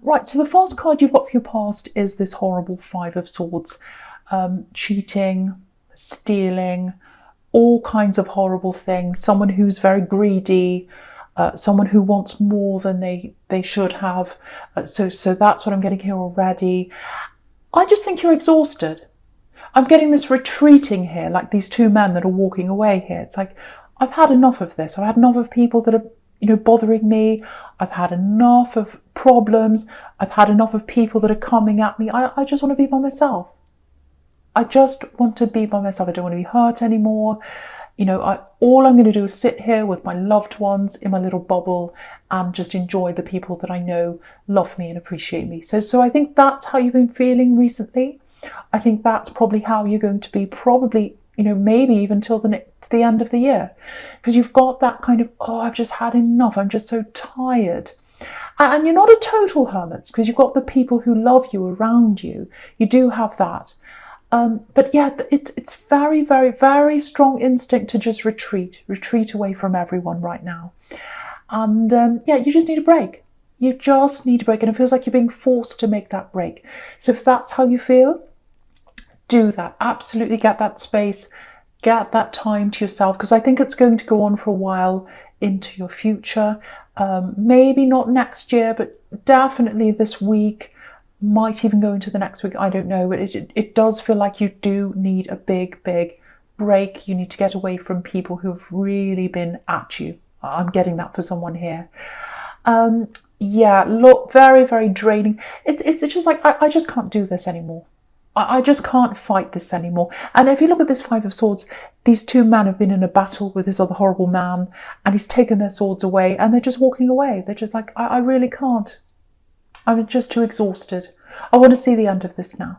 Right, so the first card you've got for your past is this horrible Five of Swords. Cheating, stealing, all kinds of horrible things. Someone who's very greedy, someone who wants more than they should have. So that's what I'm getting here already. I just think you're exhausted. I'm getting this retreating here, like these two men that are walking away here. It's like, I've had enough of this. I've had enough of people that are, bothering me. I've had enough of problems. I've had enough of people that are coming at me. I just want to be by myself. I just want to be by myself. I don't want to be hurt anymore. All I'm going to do is sit here with my loved ones in my little bubble and just enjoy the people that I know love me and appreciate me. So I think that's how you've been feeling recently. I think that's probably how you're going to be maybe even till the end of the year. Because you've got that kind of, I've just had enough. I'm just so tired. And you're not a total hermit because you've got the people who love you around you. You do have that. But yeah, it's very, very, very strong instinct to just retreat away from everyone right now. And you just need a break. You just need a break. And it feels like you're being forced to make that break. So if that's how you feel, do that. Absolutely get that space, get that time to yourself, because I think it's going to go on for a while into your future. Maybe not next year, but definitely this week. Might even go into the next week, I don't know, but it does feel like you do need a big, big break. You need to get away from people who've really been at you. I'm getting that for someone here. Look, very, very draining. It's just like, I just can't do this anymore. I just can't fight this anymore. And if you look at this Five of Swords, these two men have been in a battle with this other horrible man, and he's taken their swords away, and they're just walking away. They're just like, I really can't. I'm just too exhausted. I want to see the end of this now.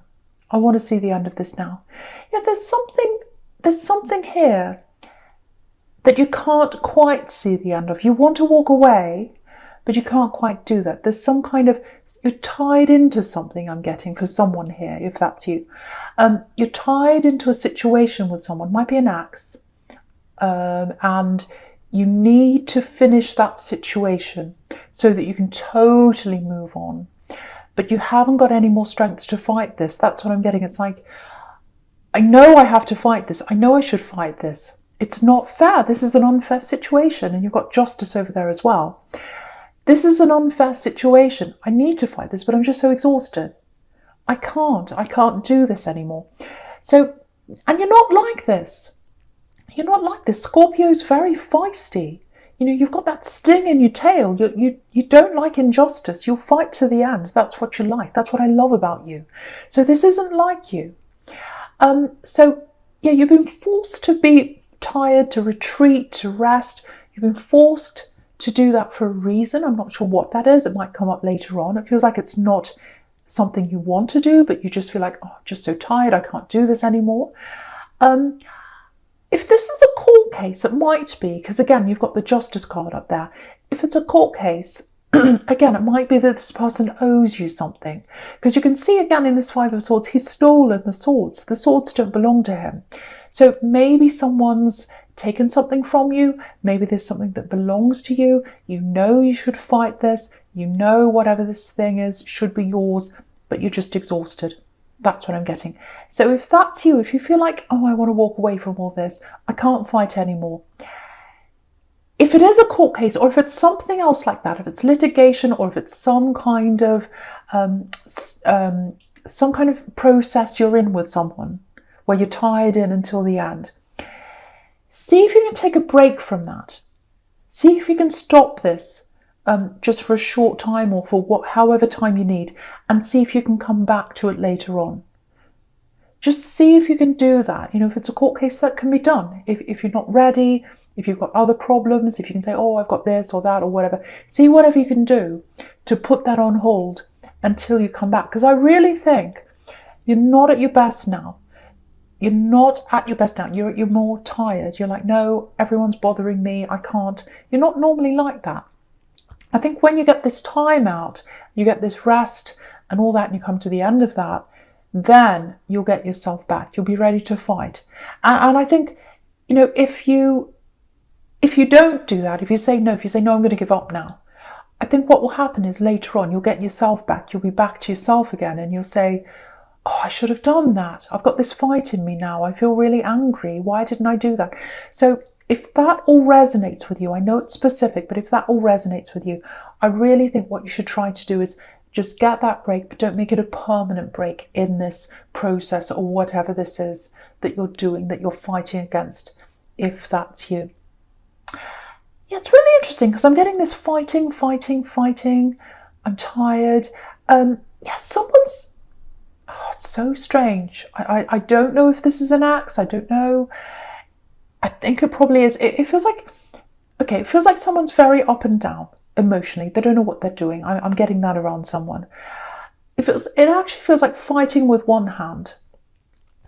Yeah, there's something here that you can't quite see the end of. You want to walk away, but you can't quite do that. There's some kind of, you're tied into something, I'm getting, for someone here, if that's you. You're tied into a situation with someone, might be an ex, and you need to finish that situation so that you can totally move on. But you haven't got any more strength to fight this. That's what I'm getting. It's like, I know I have to fight this. I know I should fight this. It's not fair. This is an unfair situation. And you've got justice over there as well. This is an unfair situation. I need to fight this, but I'm just so exhausted. I can't do this anymore. So, and you're not like this. You're not like this. Scorpio's very feisty. You've got that sting in your tail. You don't like injustice. You'll fight to the end. That's what you like. That's what I love about you. So this isn't like you. You've been forced to be tired, to retreat, to rest. You've been forced to do that for a reason. I'm not sure what that is. It might come up later on. It feels like it's not something you want to do, but you just feel like, I'm just so tired. I can't do this anymore. If this is a court case, it might be, because again, you've got the Justice card up there. If it's a court case, again, it might be that this person owes you something. Because you can see again in this Five of Swords, he's stolen the swords. The swords don't belong to him. So maybe someone's taken something from you. Maybe there's something that belongs to you. You know you should fight this. You know whatever this thing is should be yours, but you're just exhausted. That's what I'm getting. So if that's you, if you feel like, I want to walk away from all this, I can't fight anymore. If it is a court case, or if it's something else like that, if it's litigation, or if it's some kind of process you're in with someone where you're tied in until the end, see if you can take a break from that. See if you can stop this just for a short time, or for however time you need, and see if you can come back to it later on. Just see if you can do that. If it's a court case, that can be done. If you're not ready, if you've got other problems, if you can say, I've got this or that or whatever, see whatever you can do to put that on hold until you come back. Because I really think you're not at your best now. You're not at your best now. You're more tired. You're like, no, everyone's bothering me. I can't. You're not normally like that. I think when you get this time out, you get this rest and all that, and you come to the end of that, then you'll get yourself back. You'll be ready to fight. And I think, if you don't do that, if you say no, I'm going to give up now, I think what will happen is later on, you'll get yourself back. You'll be back to yourself again, and you'll say, oh, I should have done that. I've got this fight in me now. I feel really angry. Why didn't I do that? So if that all resonates with you, I know it's specific, but if that all resonates with you, I really think what you should try to do is just get that break, but don't make it a permanent break in this process or whatever this is that you're doing, that you're fighting against, if that's you. Yeah, it's really interesting because I'm getting this fighting. I'm tired. Someone's... Oh, it's so strange. I don't know if this is an axe. I don't know. I think it probably is. It feels like... Okay, it feels like someone's very up and down emotionally. They don't know what they're doing. I'm getting that around someone. It actually feels like fighting with one hand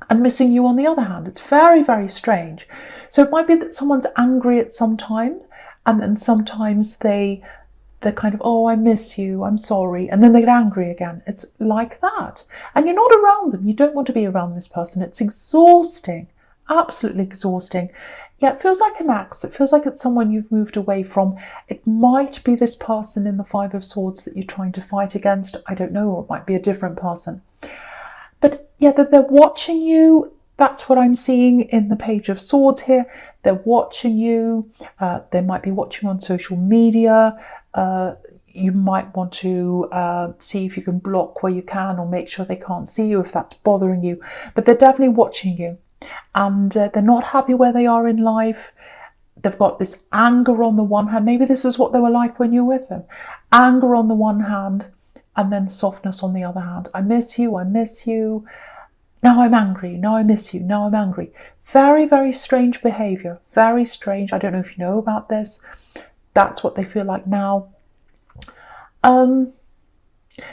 and missing you on the other hand. It's very, very strange. So it might be that someone's angry at some time, and then sometimes they're kind of, oh, I miss you, I'm sorry, and then they get angry again. It's like that. And you're not around them. You don't want to be around this person. It's exhausting, absolutely exhausting. Yeah, it feels like an axe. It feels like it's someone you've moved away from. It might be this person in the Five of Swords that you're trying to fight against. I don't know, or it might be a different person. But yeah, that they're watching you. That's what I'm seeing in the Page of Swords here. They're watching you. They might be watching on social media. You might want to see if you can block where you can, or make sure they can't see you if that's bothering you. But they're definitely watching you. And they're not happy where they are in life. They've got this anger on the one hand. Maybe this is what they were like when you were with them. Anger on the one hand, and then softness on the other hand. I miss you, I miss you. Now I'm angry, now I miss you, now I'm angry. Very, very strange behaviour. Very strange. I don't know if you know about this. That's what they feel like now.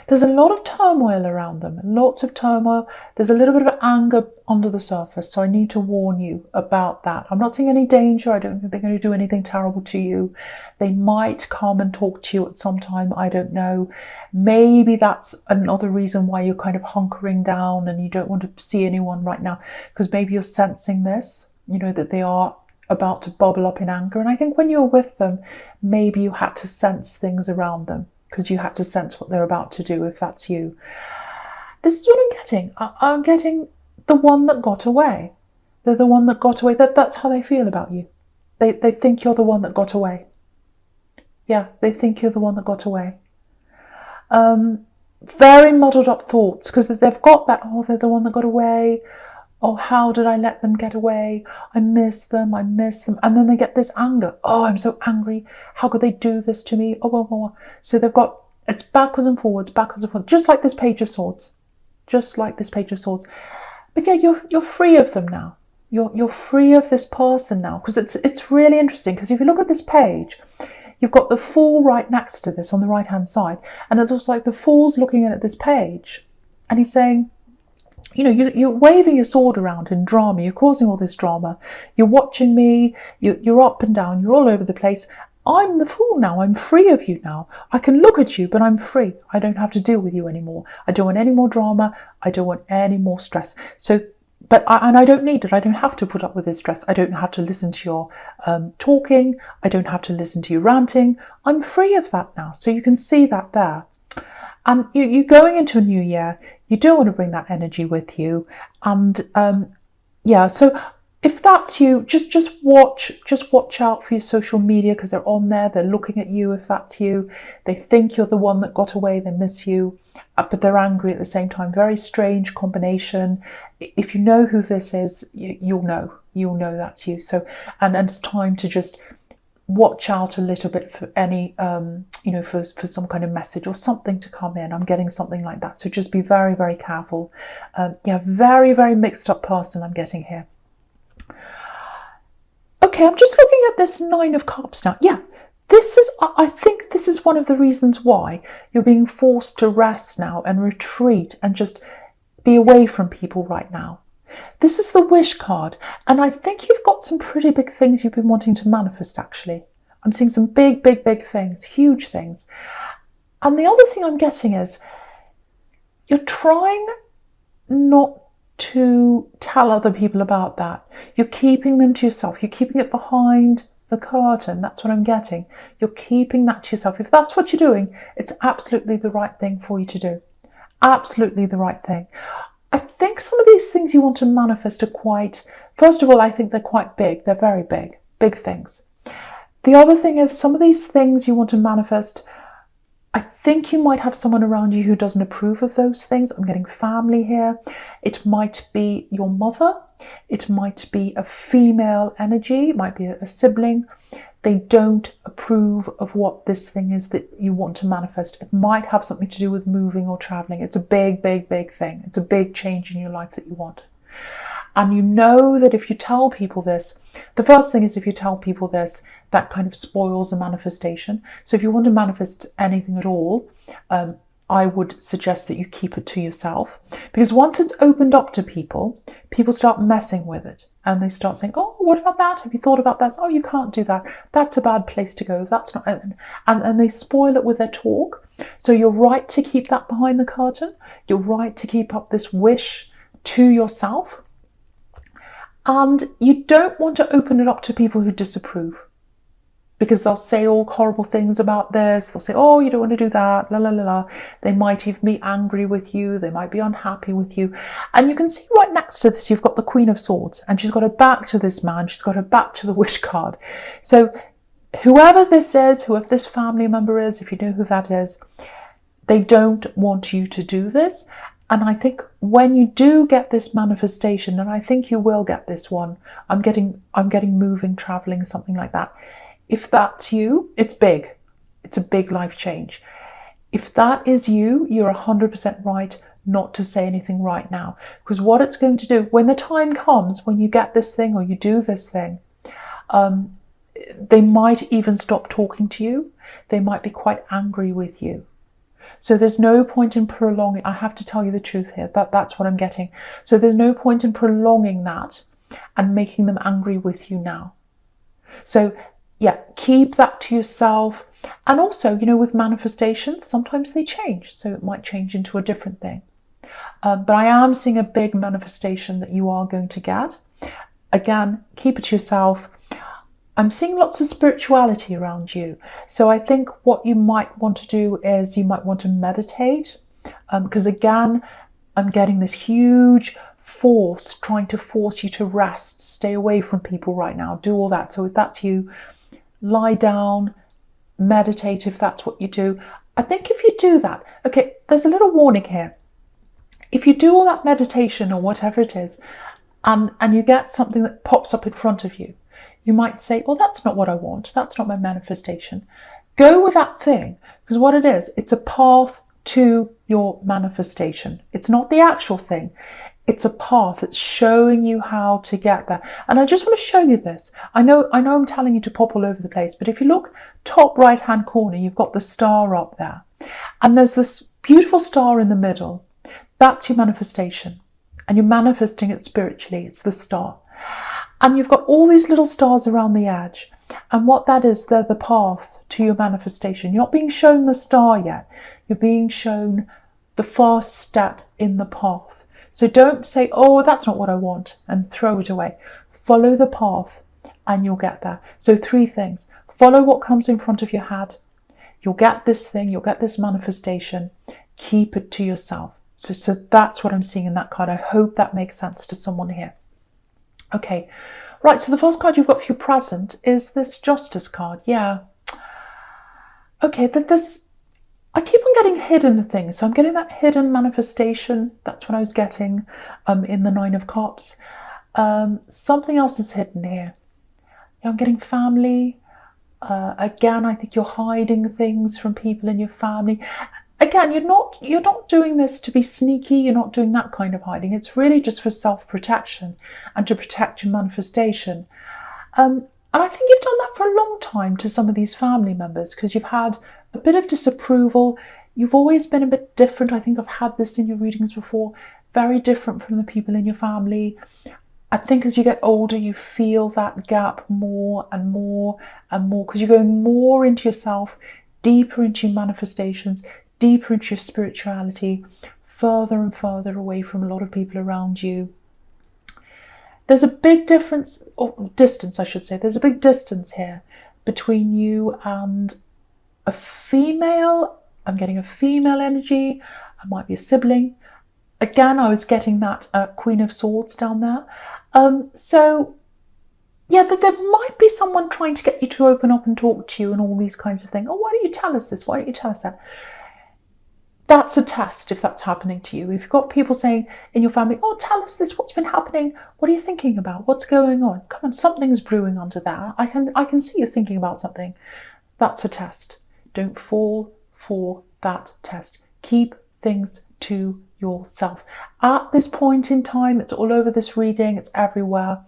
There's a lot of turmoil around them, lots of turmoil. There's a little bit of anger under the surface, so I need to warn you about that. I'm not seeing any danger. I don't think they're going to do anything terrible to you. They might come and talk to you at some time. I don't know. Maybe that's another reason why you're kind of hunkering down and you don't want to see anyone right now, because maybe you're sensing this, you know, that they are about to bubble up in anger. And I think when you're with them, maybe you had to sense things around them, because you had to sense what they're about to do, if that's you. This is what I'm getting. I'm getting the one that got away. They're the one that got away. That's how they feel about you. They think you're the one that got away. Yeah, they think you're the one that got away. Very muddled up thoughts, because they've got that, oh, they're the one that got away. Oh, how did I let them get away? I miss them, I miss them. And then they get this anger. Oh, I'm so angry. How could they do this to me? Oh. So they've got, it's backwards and forwards, just like this Page of Swords. Just like this Page of Swords. But yeah, you're free of them now. You're free of this person now. Because it's really interesting, because if you look at this page, you've got the Fool right next to this on the right-hand side. And it looks like the Fool's looking at this page. And he's saying, you know, you're waving your sword around in drama. You're causing all this drama. You're watching me. You're up and down. You're all over the place. I'm the Fool now. I'm free of you now. I can look at you, but I'm free. I don't have to deal with you anymore. I don't want any more drama. I don't want any more stress. So, and I don't need it. I don't have to put up with this stress. I don't have to listen to your talking. I don't have to listen to you ranting. I'm free of that now. So you can see that there. And you're going into a new year. You don't want to bring that energy with you. And yeah, so if that's you, just watch out for your social media, because they're on there. They're looking at you. If that's you, they think you're the one that got away. They miss you, but they're angry at the same time. Very strange combination. If you know who this is, you'll know that's you. So, and it's time to just watch out a little bit for any, you know, for some kind of message or something to come in. I'm getting something like that. So just be very, very careful. Yeah, very, very mixed up person I'm getting here. Okay, I'm just looking at this Nine of Cups now. Yeah, I think this is one of the reasons why you're being forced to rest now and retreat and just be away from people right now. This is the Wish card, and I think you've got some pretty big things you've been wanting to manifest, actually. I'm seeing some big things, huge things. And the other thing I'm getting is you're trying not to tell other people about that. You're keeping them to yourself. You're keeping it behind the curtain. That's what I'm getting. You're keeping that to yourself. If that's what you're doing, it's absolutely the right thing for you to do. Absolutely the right thing. I think some of these things you want to manifest are quite, first of all, I think they're quite big. They're very big, big things. The other thing is some of these things you want to manifest, I think you might have someone around you who doesn't approve of those things. I'm getting family here. It might be your mother. It might be a female energy. It might be a sibling. They don't approve of what this thing is that you want to manifest. It might have something to do with moving or traveling. It's a big, big, big thing. It's a big change in your life that you want. And you know that if you tell people this, the first thing is if you tell people this, that kind of spoils the manifestation. So if you want to manifest anything at all, I would suggest that you keep it to yourself. Because once it's opened up to people, people start messing with it. And they start saying, oh, what about that? Have you thought about that? Oh, you can't do that. That's a bad place to go. That's not. And they spoil it with their talk. So you're right to keep that behind the curtain. You're right to keep up this wish to yourself. And you don't want to open it up to people who disapprove, because they'll say all horrible things about this. They'll say, oh, you don't want to do that, la, la, la, la. They might even be angry with you. They might be unhappy with you. And you can see right next to this, you've got the Queen of Swords, and she's got her back to this man. She's got her back to the wish card. So whoever this is, whoever this family member is, if you know who that is, they don't want you to do this. And I think when you do get this manifestation, and I think you will get this one, I'm getting moving, traveling, something like that. If that's you, it's big. It's a big life change. If that is you, you're 100% right not to say anything right now. Because what it's going to do, when the time comes, when you get this thing or you do this thing, they might even stop talking to you. They might be quite angry with you. So there's no point in prolonging. I have to tell you the truth here. That's what I'm getting. So there's no point in prolonging that and making them angry with you now. So yeah, keep that to yourself. And also, you know, with manifestations, sometimes they change. So it might change into a different thing. But I am seeing a big manifestation that you are going to get. Again, keep it to yourself. I'm seeing lots of spirituality around you. So I think what you might want to do is you might want to meditate. Because again, I'm getting this huge force trying to force you to rest, stay away from people right now, do all that. So if that's you, lie down, meditate if that's what you do. I think if you do that, okay, there's a little warning here. If you do all that meditation or whatever it is, and you get something that pops up in front of you, you might say, well, that's not what I want. That's not my manifestation. Go with that thing, because what it is, it's a path to your manifestation. It's not the actual thing. It's a path. It's showing you how to get there. And I just want to show you this. I know I'm telling you to pop all over the place, but if you look top right-hand corner, you've got the star up there. And there's this beautiful star in the middle. That's your manifestation. And you're manifesting it spiritually. It's the star. And you've got all these little stars around the edge. And what that is, they're the path to your manifestation. You're not being shown the star yet. You're being shown the first step in the path. So don't say, oh, that's not what I want, and throw it away. Follow the path and you'll get there. So 3 things. Follow what comes in front of your head. You'll get this thing. You'll get this manifestation. Keep it to yourself. So that's what I'm seeing in that card. I hope that makes sense to someone here. Okay, right, so the first card you've got for your present is this Justice card. Yeah. Okay, I keep on getting hidden things. So I'm getting that hidden manifestation. That's what I was getting in the 9 of Cups. Something else is hidden here. Yeah, I'm getting family. Again, I think you're hiding things from people in your family. Again, you're not doing this to be sneaky. You're not doing that kind of hiding. It's really just for self-protection and to protect your manifestation. And I think you've done that for a long time to some of these family members, because you've had a bit of disapproval. You've always been a bit different. I think I've had this in your readings before. Very different from the people in your family. I think as you get older, you feel that gap more and more and more, because you're going more into yourself, deeper into your manifestations, deeper into your spirituality, further and further away from a lot of people around you. there's a big difference, or distance I should say, there's a big distance here between you and a female. I'm getting a female energy. I might be a sibling. Again, I was getting that Queen of Swords down there. So yeah, there might be someone trying to get you to open up and talk to you and all these kinds of things. Oh, why don't you tell us this? Why don't you tell us that? That's a test if that's happening to you. If you've got people saying in your family, oh, tell us this, what's been happening? What are you thinking about? What's going on? Come on, something's brewing under there. I can see you thinking about something. That's a test. Don't fall for that test. Keep things to yourself. At this point in time, it's all over this reading, it's everywhere.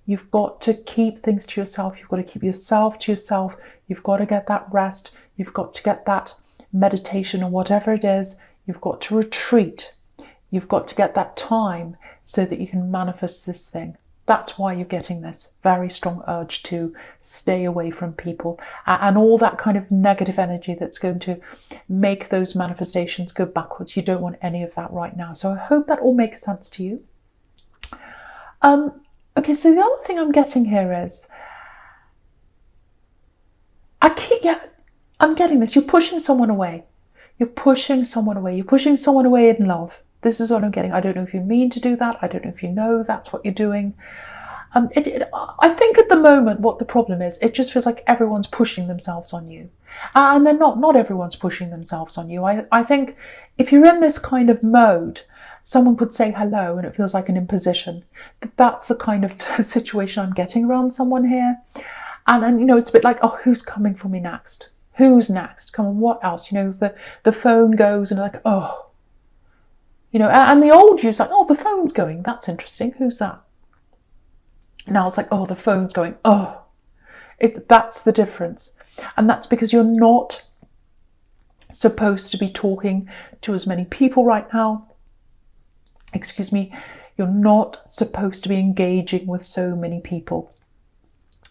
You've got to keep things to yourself. You've got to keep yourself to yourself. You've got to get that rest. You've got to get that meditation or whatever it is. You've got to retreat. You've got to get that time so that you can manifest this thing. That's why you're getting this very strong urge to stay away from people and all that kind of negative energy that's going to make those manifestations go backwards. You don't want any of that right now. So I hope that all makes sense to you. Okay, so the other thing I'm getting here is, I'm getting this. You're pushing someone away. You're pushing someone away. You're pushing someone away in love. This is what I'm getting. I don't know if you mean to do that. I don't know if you know that's what you're doing. I think at the moment what the problem is, it just feels like everyone's pushing themselves on you. And they're not everyone's pushing themselves on you. I think if you're in this kind of mode, someone could say hello and it feels like an imposition. That's the kind of situation I'm getting around someone here. And you know, it's a bit like, oh, who's coming for me next? Who's next? Come on, what else? You know, the phone goes and like, oh, you know, and the old you's like, oh, the phone's going. That's interesting. Who's that? Now it's like, oh, the phone's going. Oh, that's the difference. And that's because you're not supposed to be talking to as many people right now. Excuse me. You're not supposed to be engaging with so many people.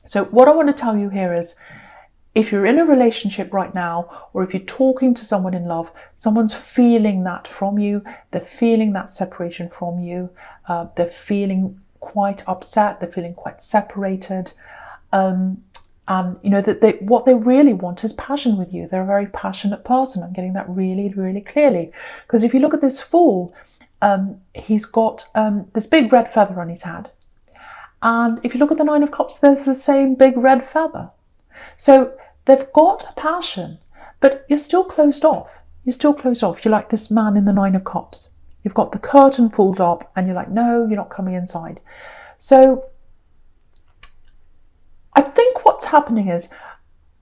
So what I want to tell you here is, if you're in a relationship right now, or if you're talking to someone in love, someone's feeling that from you. They're feeling that separation from you. They're feeling quite upset. They're feeling quite separated. And you know that what they really want is passion with you. They're a very passionate person. I'm getting that really, really clearly. Because if you look at this Fool, he's got this big red feather on his head. And if you look at the Nine of Cups, there's the same big red feather. So they've got a passion, but you're still closed off. You're still closed off. You're like this man in the Nine of Cups. You've got the curtain pulled up and you're like, no, you're not coming inside. So I think what's happening is,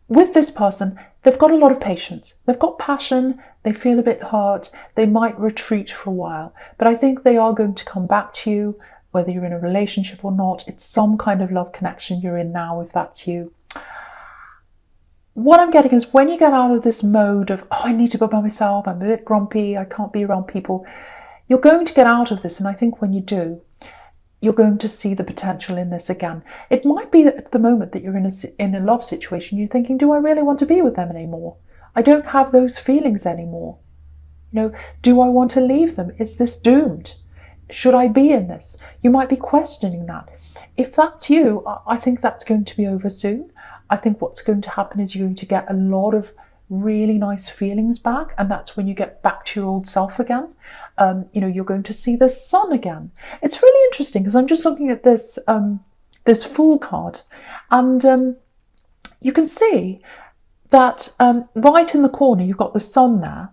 with this person, they've got a lot of patience. They've got passion. They feel a bit hurt. They might retreat for a while, but I think they are going to come back to you, whether you're in a relationship or not. It's some kind of love connection you're in now, if that's you. What I'm getting is, when you get out of this mode of, oh, I need to go by myself, I'm a bit grumpy, I can't be around people, you're going to get out of this. And I think when you do, you're going to see the potential in this again. It might be that at the moment that you're in a love situation, you're thinking, do I really want to be with them anymore? I don't have those feelings anymore. You know, do I want to leave them? Is this doomed? Should I be in this? You might be questioning that. If that's you, I think that's going to be over soon. I think what's going to happen is you're going to get a lot of really nice feelings back, and that's when you get back to your old self again. You know, you're going to see the sun again. It's really interesting because I'm just looking at this this Fool card, and you can see that right in the corner you've got the sun there,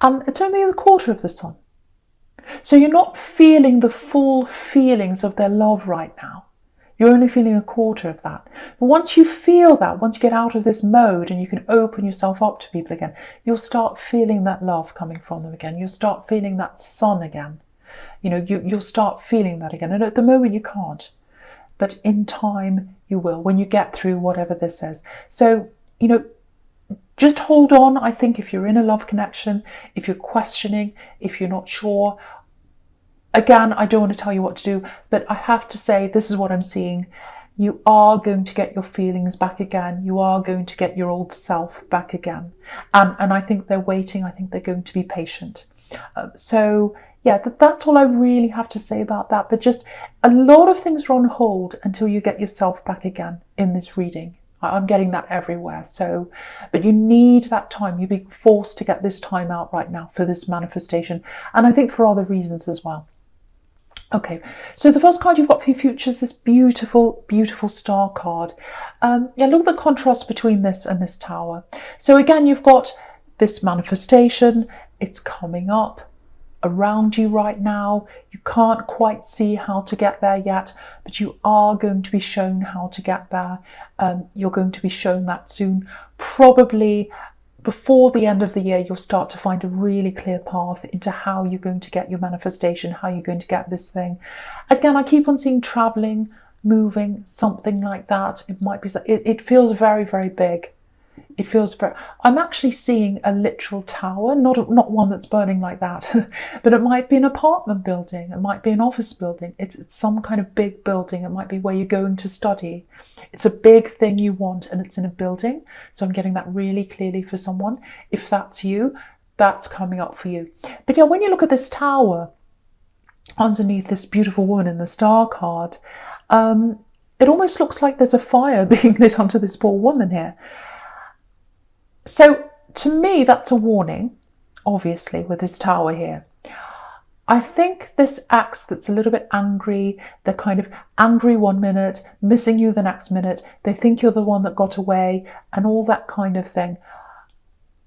and it's only a quarter of the sun. So you're not feeling the full feelings of their love right now. You're only feeling a quarter of that. But once you feel that, once you get out of this mode and you can open yourself up to people again, you'll start feeling that love coming from them again. You'll start feeling that sun again. You know, you'll start feeling that again. And at the moment you can't. But in time you will, when you get through whatever this is. So, you know, just hold on. I think if you're in a love connection, if you're questioning, if you're not sure, again, I don't want to tell you what to do, but I have to say, this is what I'm seeing. You are going to get your feelings back again. You are going to get your old self back again. And I think they're waiting. I think they're going to be patient. So yeah, that's all I really have to say about that. But just a lot of things are on hold until you get yourself back again in this reading. I'm getting that everywhere. So, but you need that time. You're being forced to get this time out right now for this manifestation. And I think for other reasons as well. Okay, so the first card you've got for your future is this beautiful, beautiful star card. Yeah, look at the contrast between this and this tower. So again, you've got this manifestation. It's coming up around you right now. You can't quite see how to get there yet, but you are going to be shown how to get there. You're going to be shown that soon. Probably before the end of the year, you'll start to find a really clear path into how you're going to get your manifestation, how you're going to get this thing. Again, I keep on seeing traveling, moving, something like that. It might be, it feels very, very big. It feels very, I'm actually seeing a literal tower, not one that's burning like that, but it might be an apartment building, it might be an office building, it's some kind of big building, it might be where you're going to study. It's a big thing you want and it's in a building. So I'm getting that really clearly for someone. If that's you, that's coming up for you. But yeah, when you look at this tower underneath this beautiful woman in the star card, it almost looks like there's a fire being lit onto this poor woman here. So to me, that's a warning, obviously, with this tower here. I think this axe that's a little bit angry, they're kind of angry 1 minute, missing you the next minute, they think you're the one that got away and all that kind of thing.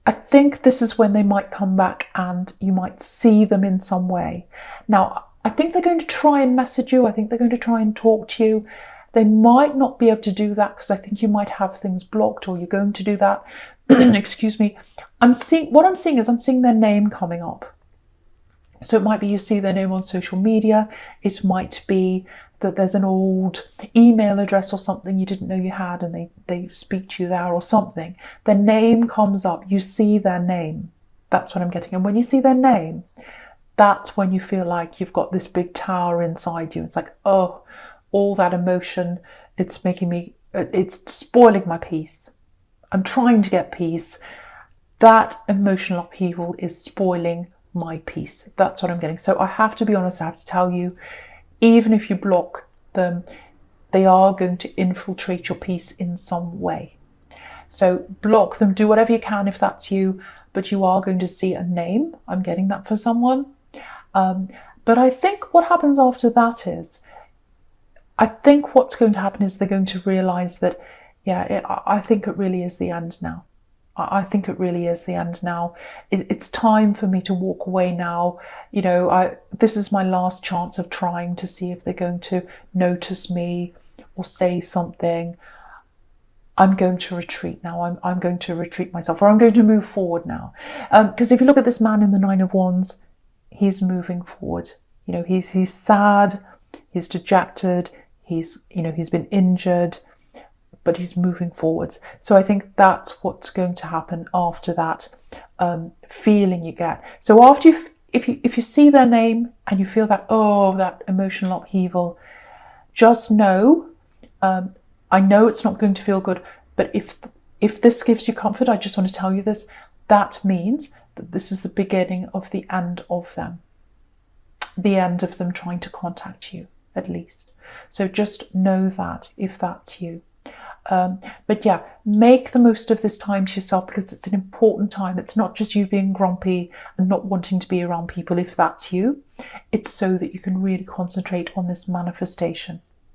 I think this is when they might come back and you might see them in some way. Now, I think they're going to try and message you. I think they're going to try and talk to you. They might not be able to do that because I think you might have things blocked or you're going to do that. Excuse me. I'm seeing their name coming up. So it might be you see their name on social media. It might be that there's an old email address or something you didn't know you had and they speak to you there or something. Their name comes up. You see their name. That's what I'm getting. And when you see their name, that's when you feel like you've got this big tower inside you. It's like, oh, all that emotion, it's spoiling my peace. I'm trying to get peace. That emotional upheaval is spoiling my peace. That's what I'm getting. So I have to be honest, I have to tell you, even if you block them, they are going to infiltrate your peace in some way. So block them, do whatever you can if that's you, but you are going to see a name. I'm getting that for someone. But I think what happens after that is, I think what's going to happen is they're going to realise that, yeah, I think it really is the end now. I think it really is the end now. It's time for me to walk away now. You know, this is my last chance of trying to see if they're going to notice me or say something. I'm going to retreat now. I'm going to retreat myself, or I'm going to move forward now. Because if you look at this man in the Nine of Wands, he's moving forward. You know, he's sad, he's dejected, he's been injured, but he's moving forwards. So I think that's what's going to happen after that feeling you get. So after if you see their name and you feel that, oh, that emotional upheaval, just know, I know it's not going to feel good, but if this gives you comfort, I just want to tell you this, that means that this is the beginning of the end of them. The end of them trying to contact you, at least. So just know that if that's you. But yeah, make the most of this time to yourself, because it's an important time. It's not just you being grumpy and not wanting to be around people if that's you. It's so that you can really concentrate on this manifestation.